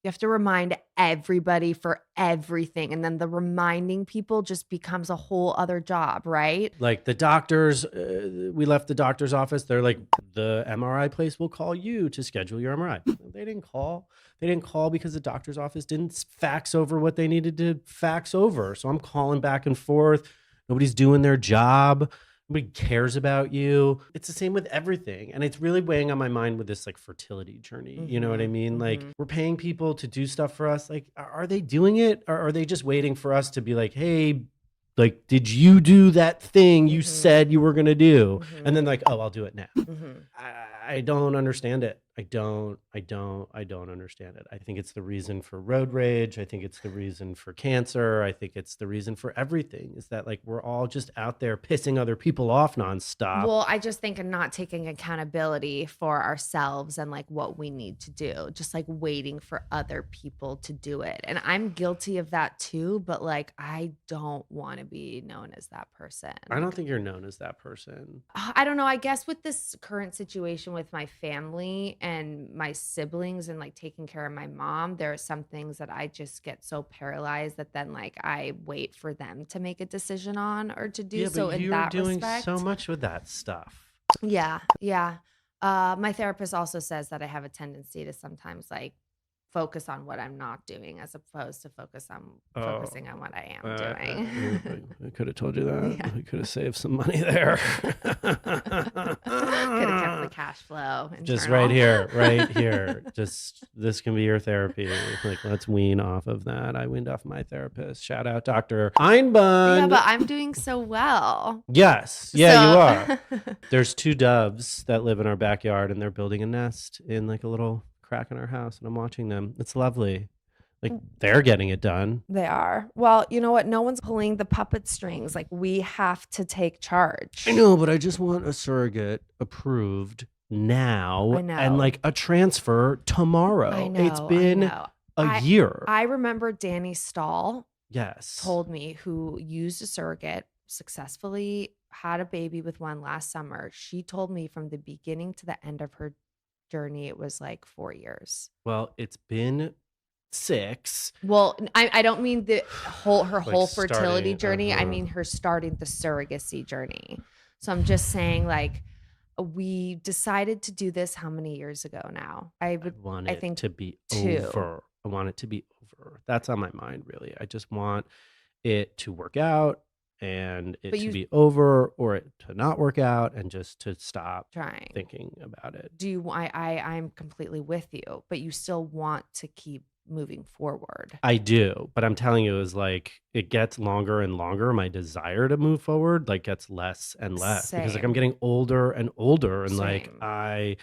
You have to remind everybody for everything. And then the reminding people just becomes a whole other job, right? Like the doctors, we left the doctor's office. They're like, the MRI place will call you to schedule your MRI. They didn't call. They didn't call because the doctor's office didn't fax over what they needed to fax over. So I'm calling back and forth. Nobody's doing their job. Nobody cares about you. It's the same with everything. And it's really weighing on my mind with this like fertility journey. You know what I mean? Like we're paying people to do stuff for us. Like, are they doing it? Or are they just waiting for us to be like, hey, like, did you do that thing you said you were going to do? And then like, oh, I'll do it now. I don't understand it. I don't understand it. I think it's the reason for road rage. I think it's the reason for cancer. I think it's the reason for everything is that like, we're all just out there pissing other people off nonstop. Well, I just think of not taking accountability for ourselves and like what we need to do, just like waiting for other people to do it. And I'm guilty of that too, but like, I don't want to be known as that person. I don't think you're known as that person. I don't know. I guess with this current situation with my family and my siblings and like taking care of my mom, there are some things that I just get so paralyzed that then like I wait for them to make a decision on or to do. Yeah, So but in you're that doing respect, so much with that stuff. yeah, yeah. My therapist also says that I have a tendency to sometimes like focus on what I'm not doing as opposed to focusing on what I am doing. I could have told you that. Yeah. We could have saved some money there. Could have kept the cash flow Just internal. right here. Just this can be your therapy. Like, let's wean off of that. I weaned off my therapist. Shout out Dr. Einbund. Yeah, but I'm doing so well. Yes. Yeah, So- you are. There's 2 doves that live in our backyard and they're building a nest in like a little crack in our house and I'm watching them. It's lovely. Like they're getting it done. They are. Well, you know what? No one's pulling the puppet strings. Like we have to take charge. I know, but I just want a surrogate approved now I know. and like a transfer tomorrow. I know. It's been a year. I remember Danny Stahl Yes. told me, who used a surrogate, successfully had a baby with one last summer. She told me from the beginning to the end of her journey, it was like 4 years. Well, it's been 6. Well, I don't mean her whole fertility starting, journey. I mean her starting the surrogacy journey. So I'm just saying, like, we decided to do this how many years ago now? I want I it think to be 2. over. I want it to be over. That's on my mind, really. I just want it to work out and it to be over, or it to not work out and just to stop trying thinking about it. Do you? I'm completely with you, but you still want to keep moving forward. I do, but I'm telling you, is like it gets longer and longer. My desire to move forward like gets less and less because like I'm Same. getting older and older, and like Same. I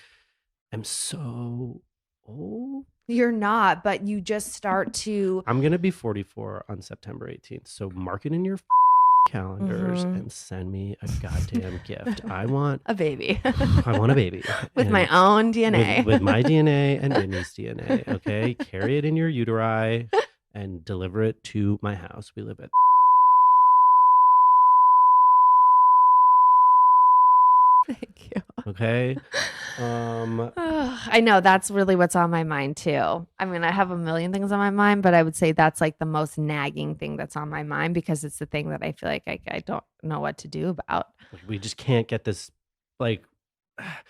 am so old. You're not, but you just start to. I'm gonna be 44 on September 18th, so mark it in your calendars and send me a goddamn gift. I want a baby. I want a baby with my own DNA. with my DNA and Whitney's DNA. Okay, carry it in your uteri and deliver it to my house. We live at. Thank you. Okay. I know that's really what's on my mind too. I mean, I have a million things on my mind, but I would say that's like the most nagging thing that's on my mind because it's the thing that I feel like I don't know what to do about. We just can't get this, like.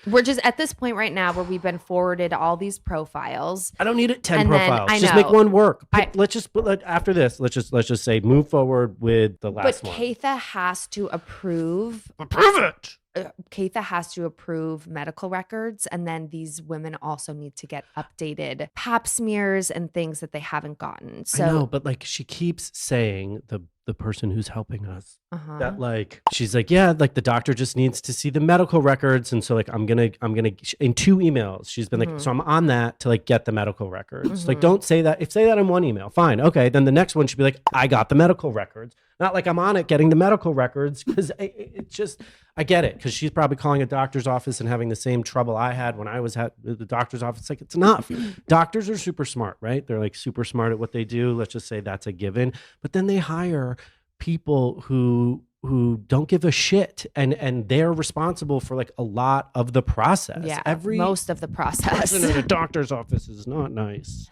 We're just at this point right now where we've been forwarded all these profiles. I don't need it 10 and profiles. Then, just make one work. After this, let's just say move forward with the last one. But Keitha has to approve. Approve it. Keitha has to approve medical records, and then these women also need to get updated pap smears and things that they haven't gotten. So I know, but like she keeps saying, the person who's helping us, that like she's like, yeah, like the doctor just needs to see the medical records, and so like I'm gonna in 2 emails she's been like, so I'm on that to like get the medical records. Like, don't say that. Say that in one email, fine, okay. Then the next one should be like, I got the medical records. Not like I'm on it getting the medical records, because it's just, I get it, because she's probably calling a doctor's office and having the same trouble I had when I was at the doctor's office. Like, it's enough. Doctors are super smart, right? They're like super smart at what they do. Let's just say that's a given. But then they hire people who don't give a shit, and they're responsible for like a lot of the process. Yeah, most of the process. Person in a doctor's office is not nice.